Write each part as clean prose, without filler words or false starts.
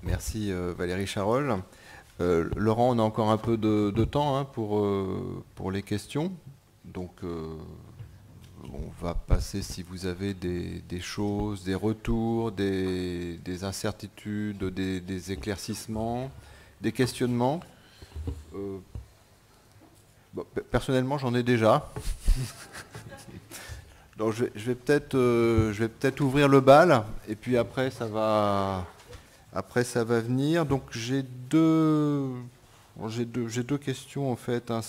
Merci Valérie Charol. Laurent, on a encore un peu de temps hein, pour les questions. Donc on va passer si vous avez des choses, des retours, des incertitudes, des éclaircissements, des questionnements. Bon, personnellement, j'en ai déjà. Donc je vais peut-être ouvrir le bal et puis après ça va venir. Donc j'ai deux questions en fait. Hein.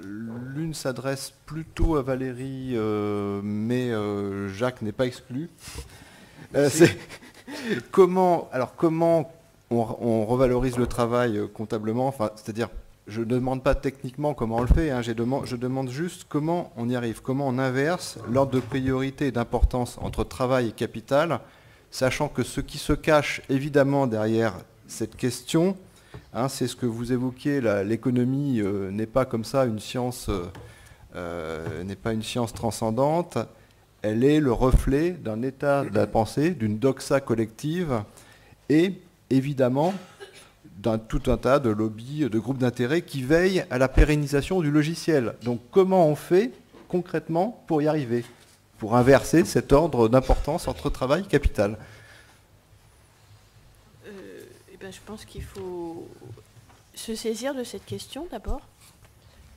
L'une s'adresse plutôt à Valérie, mais Jacques n'est pas exclu. C'est comment on revalorise le travail comptablement. Enfin, c'est-à-dire, je ne demande pas techniquement comment on le fait. Hein, je demande juste comment on y arrive, comment on inverse l'ordre de priorité et d'importance entre travail et capital, sachant que ce qui se cache évidemment derrière cette question, hein, c'est ce que vous évoquiez, l'économie n'est pas comme ça une science, n'est pas une science transcendante, elle est le reflet d'un état de la pensée, d'une doxa collective et évidemment d'un tout un tas de lobbies, de groupes d'intérêt qui veillent à la pérennisation du logiciel. Donc comment on fait concrètement pour y arriver, pour inverser cet ordre d'importance entre travail et capital? Je pense qu'il faut se saisir de cette question d'abord,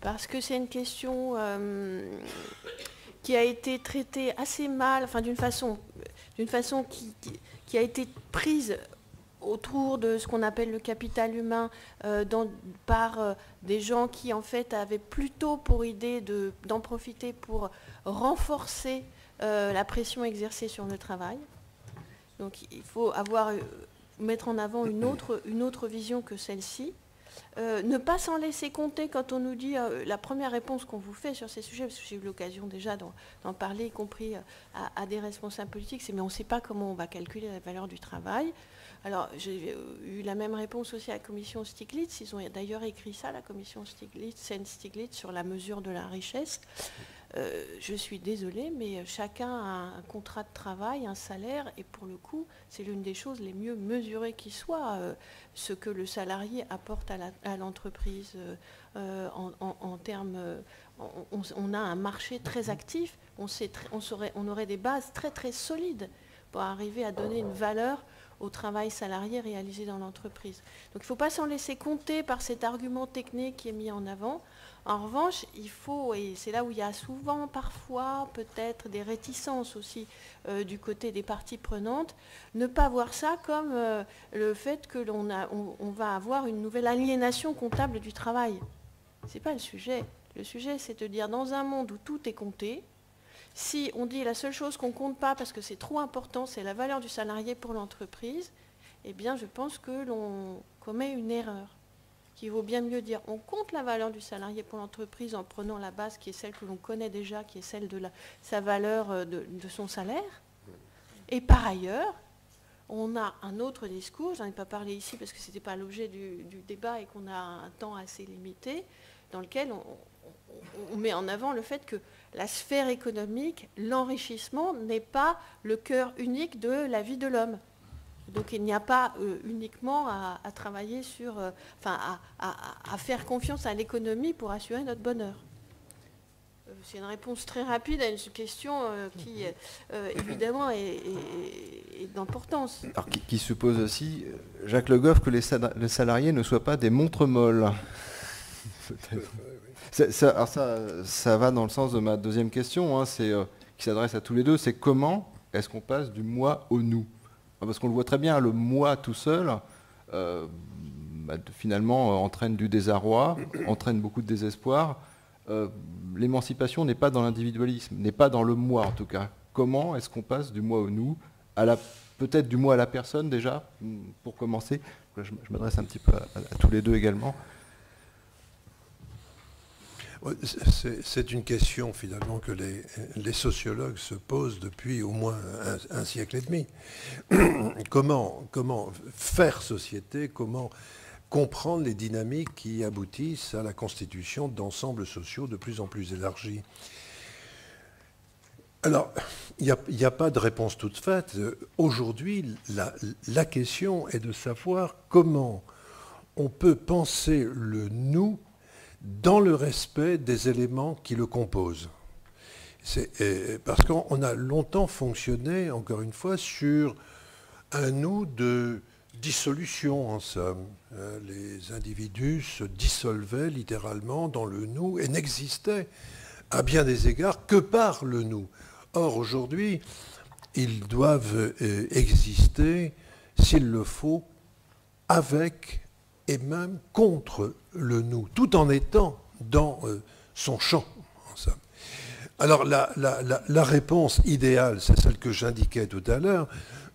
parce que c'est une question qui a été traitée assez mal, enfin d'une façon qui a été prise autour de ce qu'on appelle le capital humain par des gens qui en fait avaient plutôt pour idée d'en profiter pour renforcer la pression exercée sur le travail. Donc il faut mettre en avant une autre vision que celle-ci. Ne pas s'en laisser compter quand on nous dit la première réponse qu'on vous fait sur ces sujets, parce que j'ai eu l'occasion déjà d'en parler, y compris à des responsables politiques, c'est mais on ne sait pas comment on va calculer la valeur du travail. Alors j'ai eu la même réponse aussi à la commission Stiglitz, ils ont d'ailleurs écrit ça, la commission Stiglitz sur la mesure de la richesse. Je suis désolée, mais chacun a un contrat de travail, un salaire, et pour le coup, c'est l'une des choses les mieux mesurées qui soit, ce que le salarié apporte à l'entreprise en termes... on a un marché très actif, on aurait des bases très très solides pour arriver à donner une valeur au travail salarié réalisé dans l'entreprise. Donc il ne faut pas s'en laisser compter par cet argument technique qui est mis en avant. En revanche, il faut, et c'est là où il y a souvent, parfois, peut-être des réticences aussi du côté des parties prenantes, ne pas voir ça comme le fait que on va avoir une nouvelle aliénation comptable du travail. Ce n'est pas le sujet. Le sujet, c'est de dire, dans un monde où tout est compté, si on dit la seule chose qu'on ne compte pas parce que c'est trop important, c'est la valeur du salarié pour l'entreprise, eh bien, je pense que l'on commet une erreur. Qu'il vaut bien mieux dire on compte la valeur du salarié pour l'entreprise en prenant la base qui est celle que l'on connaît déjà, qui est celle de sa valeur de son salaire. Et par ailleurs, on a un autre discours, je n'en ai pas parlé ici parce que ce n'était pas l'objet du débat et qu'on a un temps assez limité, dans lequel on met en avant le fait que la sphère économique, l'enrichissement n'est pas le cœur unique de la vie de l'homme. Donc il n'y a pas uniquement à travailler sur, à faire confiance à l'économie pour assurer notre bonheur. C'est une réponse très rapide à une question qui, évidemment, est d'importance. Alors qui suppose aussi, Jacques Le Goff, que les salariés ne soient pas des montres molles. Ça va dans le sens de ma deuxième question, hein, qui s'adresse à tous les deux, c'est comment est-ce qu'on passe du moi au nous? Parce qu'on le voit très bien, le moi tout seul, finalement, entraîne du désarroi, entraîne beaucoup de désespoir. L'émancipation n'est pas dans l'individualisme, n'est pas dans le moi en tout cas. Comment est-ce qu'on passe du moi au nous, peut-être du moi à la personne déjà, pour commencer? Je m'adresse un petit peu à tous les deux également. C'est une question finalement que les sociologues se posent depuis au moins un siècle et demi. Comment faire société, comment comprendre les dynamiques qui aboutissent à la constitution d'ensembles sociaux de plus en plus élargis. Alors, il n'y a pas de réponse toute faite. Aujourd'hui, la question est de savoir comment on peut penser le nous dans le respect des éléments qui le composent. Parce qu'on a longtemps fonctionné, encore une fois, sur un nous de dissolution, en somme. Les individus se dissolvaient littéralement dans le nous et n'existaient, à bien des égards, que par le nous. Or, aujourd'hui, ils doivent exister, s'il le faut, avec et même contre le nous, tout en étant dans son champ, en somme. Alors, la réponse idéale, c'est celle que j'indiquais tout à l'heure,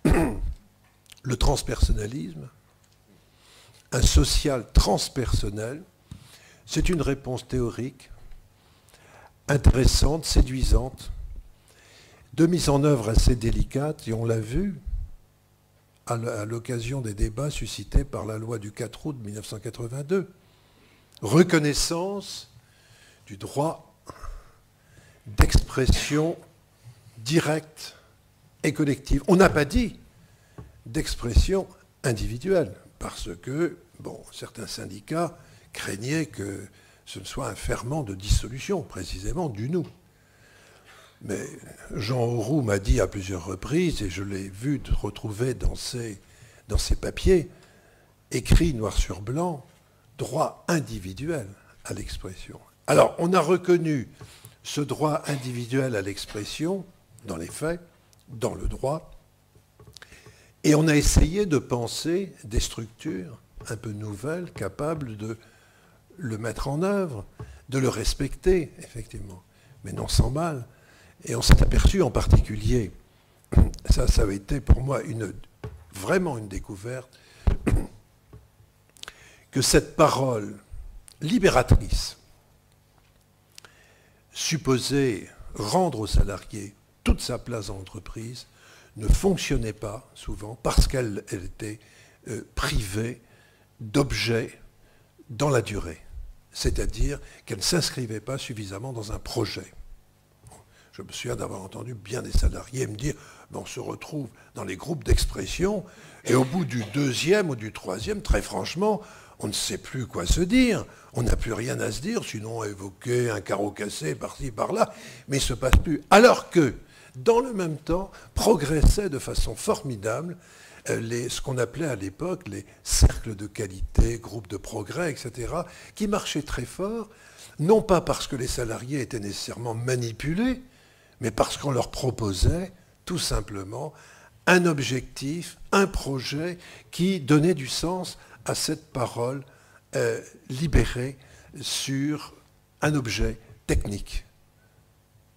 le transpersonnalisme, un social transpersonnel, c'est une réponse théorique, intéressante, séduisante, de mise en œuvre assez délicate, et on l'a vu à l'occasion des débats suscités par la loi du 4 août 1982. Reconnaissance du droit d'expression directe et collective. On n'a pas dit d'expression individuelle, parce que certains syndicats craignaient que ce ne soit un ferment de dissolution, précisément, du nous. Mais Jean Auroux m'a dit à plusieurs reprises, et je l'ai vu retrouver dans ses papiers, écrit noir sur blanc, droit individuel à l'expression. Alors, on a reconnu ce droit individuel à l'expression, dans les faits, dans le droit, et on a essayé de penser des structures un peu nouvelles, capables de le mettre en œuvre, de le respecter, effectivement, mais non sans mal. Et on s'est aperçu en particulier, ça a été pour moi vraiment une découverte, que cette parole libératrice, supposée rendre au salarié toute sa place en entreprise, ne fonctionnait pas souvent parce qu'elle était privée d'objets dans la durée. C'est-à-dire qu'elle ne s'inscrivait pas suffisamment dans un projet. Je me souviens d'avoir entendu bien des salariés me dire on se retrouve dans les groupes d'expression et au bout du deuxième ou du troisième, très franchement, on ne sait plus quoi se dire. On n'a plus rien à se dire, sinon évoquer un carreau cassé par-ci, par-là, mais il ne se passe plus. Alors que, dans le même temps, progressaient de façon formidable ce qu'on appelait à l'époque les cercles de qualité, groupes de progrès, etc., qui marchaient très fort, non pas parce que les salariés étaient nécessairement manipulés, mais parce qu'on leur proposait tout simplement un objectif, un projet qui donnait du sens à cette parole libérée sur un objet technique.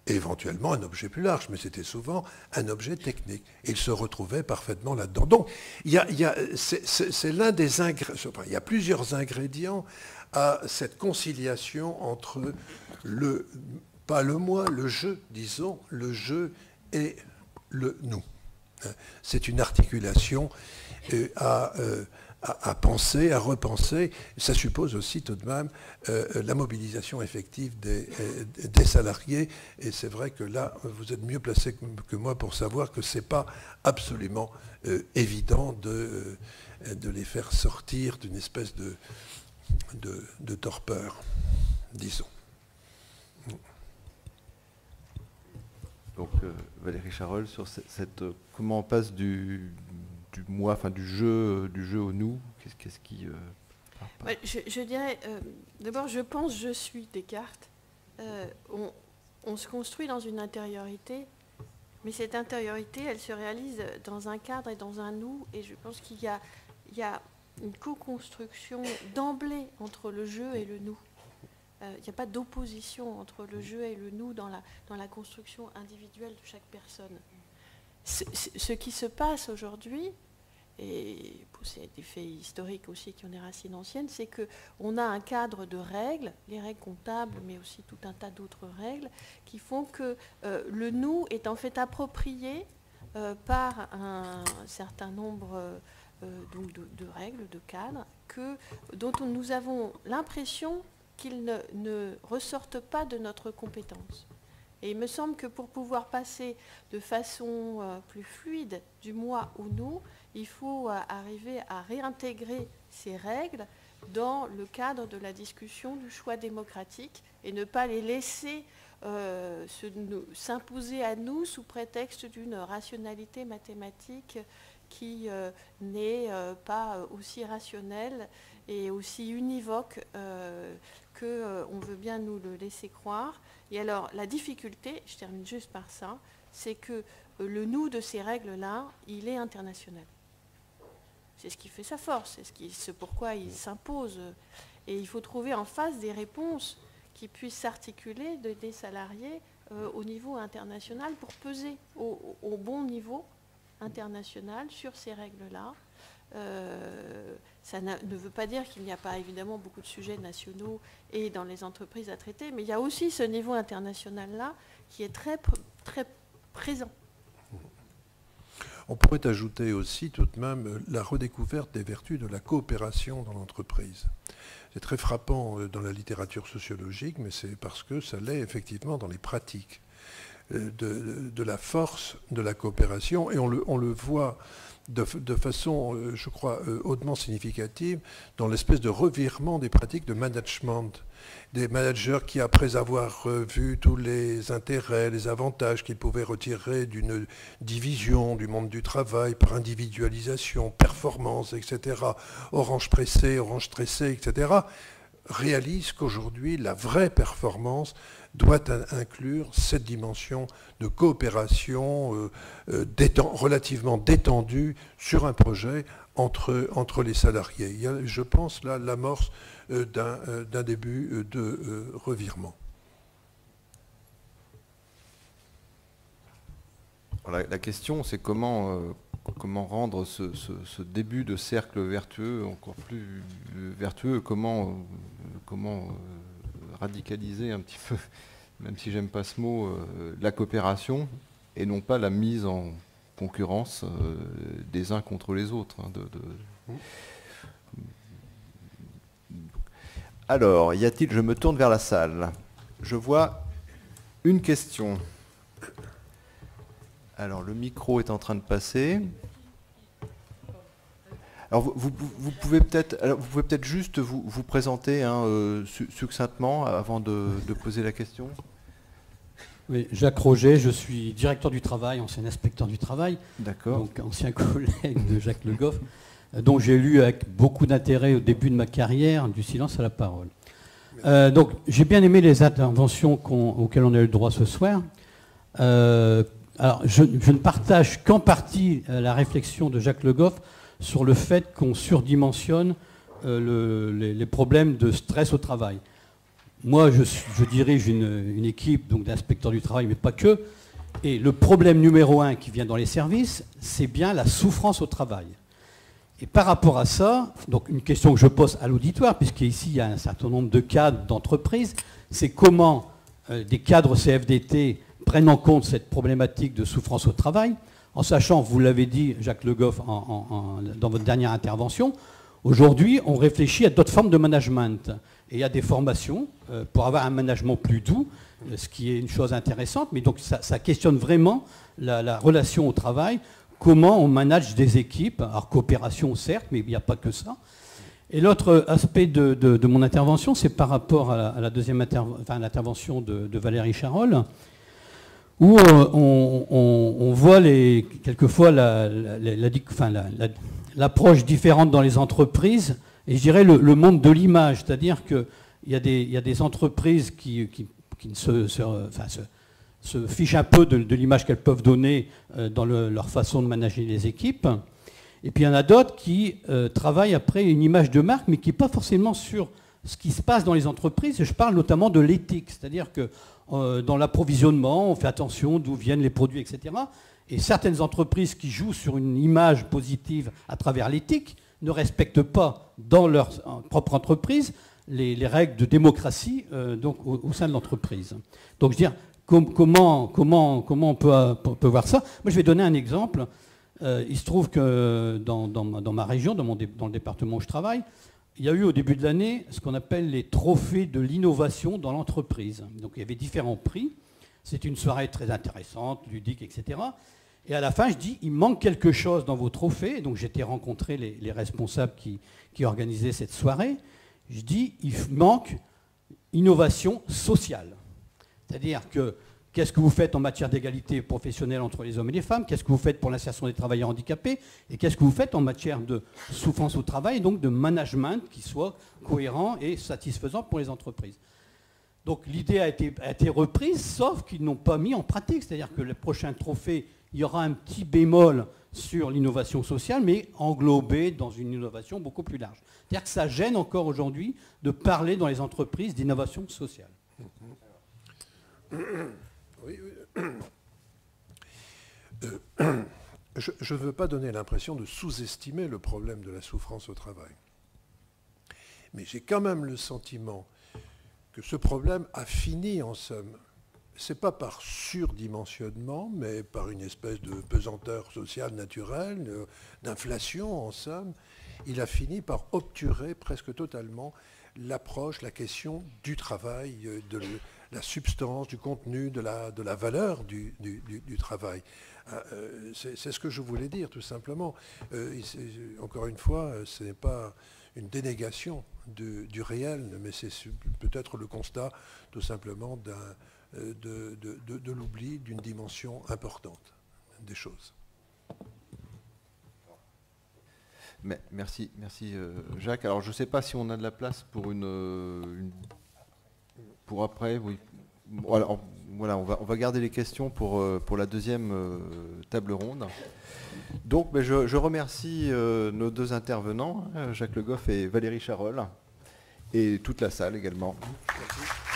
Et éventuellement un objet plus large, mais c'était souvent un objet technique. Et il se retrouvait parfaitement là-dedans. Donc, c'est l'un des ingrédients, il y a plusieurs ingrédients à cette conciliation entre pas le moi, le je, disons, le je et le nous. C'est une articulation à penser, à repenser. Ça suppose aussi tout de même la mobilisation effective des salariés. Et c'est vrai que là, vous êtes mieux placé que moi pour savoir que ce n'est pas absolument évident de les faire sortir d'une espèce de torpeur, disons. Donc Valérie Charol, sur comment on passe du moi, enfin du jeu au nous, qu'est-ce qui... Je dirais, d'abord, je pense, je suis Descartes. On se construit dans une intériorité, mais cette intériorité, elle se réalise dans un cadre et dans un nous, et je pense qu'il y a une co-construction d'emblée entre le je et le nous. Il n'y a pas d'opposition entre le je et le nous dans la construction individuelle de chaque personne. Ce qui se passe aujourd'hui, et c'est des faits historiques aussi qui ont des racines anciennes, c'est qu'on a un cadre de règles, les règles comptables, mais aussi tout un tas d'autres règles, qui font que le nous est en fait approprié par un certain nombre donc de règles, de cadres, dont nous avons l'impression qu'ils ne ressortent pas de notre compétence. Et il me semble que pour pouvoir passer de façon plus fluide du moi au nous, il faut arriver à réintégrer ces règles dans le cadre de la discussion du choix démocratique et ne pas les laisser s'imposer à nous sous prétexte d'une rationalité mathématique qui n'est pas aussi rationnelle et aussi univoque qu'on veut bien nous le laisser croire. Et alors, la difficulté, je termine juste par ça, c'est que le nous de ces règles-là, il est international. C'est ce qui fait sa force, c'est pourquoi il s'impose. Et il faut trouver en face des réponses qui puissent s'articuler des salariés au niveau international pour peser au bon niveau international sur ces règles-là. Ça ne veut pas dire qu'il n'y a pas évidemment beaucoup de sujets nationaux et dans les entreprises à traiter, mais il y a aussi ce niveau international-là qui est très, très présent. On pourrait ajouter aussi tout de même la redécouverte des vertus de la coopération dans l'entreprise. C'est très frappant dans la littérature sociologique, mais c'est parce que ça l'est effectivement dans les pratiques de la force de la coopération, et on le voit de façon, je crois, hautement significative dans l'espèce de revirement des pratiques de management. Des managers qui, après avoir vu tous les intérêts, les avantages qu'ils pouvaient retirer d'une division du monde du travail par individualisation, performance, etc., orange pressé, orange tressé, etc., réalisent qu'aujourd'hui, la vraie performance doit inclure cette dimension de coopération relativement détendue sur un projet entre les salariés. Il y a, je pense, là, l'amorce d'un début de revirement. La question, c'est comment rendre ce début de cercle vertueux encore plus vertueux, comment radicaliser un petit peu, même si j'aime pas ce mot, la coopération et non pas la mise en concurrence des uns contre les autres. Alors, y a-t-il, je me tourne vers la salle, je vois une question. Alors, le micro est en train de passer. Alors, vous pouvez peut-être juste vous présenter succinctement avant de poser la question. Oui, Jacques Roget, je suis directeur du travail, ancien inspecteur du travail. D'accord. Donc ancien collègue de Jacques Le Goff, dont j'ai lu avec beaucoup d'intérêt au début de ma carrière Du silence à la parole. Donc j'ai bien aimé les interventions auxquelles on a eu le droit ce soir. Alors je ne partage qu'en partie la réflexion de Jacques Le Goff sur le fait qu'on surdimensionne les problèmes de stress au travail. Moi, je dirige une équipe d'inspecteurs du travail, mais pas que. Et le problème numéro 1 qui vient dans les services, c'est bien la souffrance au travail. Et par rapport à ça, donc une question que je pose à l'auditoire, puisqu'ici il y a un certain nombre de cadres d'entreprise, c'est comment des cadres CFDT prennent en compte cette problématique de souffrance au travail, en sachant, vous l'avez dit, Jacques Le Goff, dans votre dernière intervention, aujourd'hui, on réfléchit à d'autres formes de management. Et il y a des formations pour avoir un management plus doux, ce qui est une chose intéressante, mais donc ça questionne vraiment la relation au travail, comment on manage des équipes, alors coopération certes, mais il n'y a pas que ça. Et l'autre aspect de mon intervention, c'est par rapport à la deuxième l'intervention de Valérie Charol, où on voit quelquefois l'approche différente dans les entreprises, et je dirais le monde de l'image, c'est-à-dire qu'il y a des entreprises qui se fichent un peu de l'image qu'elles peuvent donner dans leur façon de manager les équipes. Et puis il y en a d'autres qui travaillent après une image de marque, mais qui n'est pas forcément sur ce qui se passe dans les entreprises. Je parle notamment de l'éthique, c'est-à-dire que dans l'approvisionnement, on fait attention d'où viennent les produits, etc. Et certaines entreprises qui jouent sur une image positive à travers l'éthique ne respectent pas dans leur propre entreprise les règles de démocratie au sein de l'entreprise. Donc je veux dire, comment on peut voir ça? Moi je vais donner un exemple. Il se trouve que dans ma région, dans le département où je travaille, il y a eu au début de l'année ce qu'on appelle les trophées de l'innovation dans l'entreprise. Donc il y avait différents prix. C'est une soirée très intéressante, ludique, etc. Et à la fin, je dis, il manque quelque chose dans vos trophées. Donc j'étais rencontrer les responsables qui organisaient cette soirée. Je dis, il manque innovation sociale. C'est-à-dire que qu'est-ce que vous faites en matière d'égalité professionnelle entre les hommes et les femmes? Qu'est-ce que vous faites pour l'insertion des travailleurs handicapés? Et qu'est-ce que vous faites en matière de souffrance au travail, et donc de management qui soit cohérent et satisfaisant pour les entreprises? Donc l'idée a été reprise, sauf qu'ils n'ont pas mis en pratique. C'est-à-dire que le prochain trophée, il y aura un petit bémol sur l'innovation sociale, mais englobé dans une innovation beaucoup plus large. C'est-à-dire que ça gêne encore aujourd'hui de parler dans les entreprises d'innovation sociale. Oui, oui. Je ne veux pas donner l'impression de sous-estimer le problème de la souffrance au travail. Mais j'ai quand même le sentiment que ce problème a fini, en somme. Ce n'est pas par surdimensionnement, mais par une espèce de pesanteur sociale naturelle, d'inflation, en somme. Il a fini par obturer presque totalement l'approche, la question du travail, de la substance, du contenu, de la valeur du travail. C'est ce que je voulais dire, tout simplement. Encore une fois, ce n'est pas une dénégation du réel, mais c'est peut-être le constat, tout simplement, de l'oubli d'une dimension importante des choses. Merci Jacques. Alors je ne sais pas si on a de la place pour pour après. Oui. Alors, voilà, on va garder les questions pour la deuxième table ronde. Donc je remercie nos deux intervenants, Jacques Le Goff et Valérie Charol, et toute la salle également. Merci.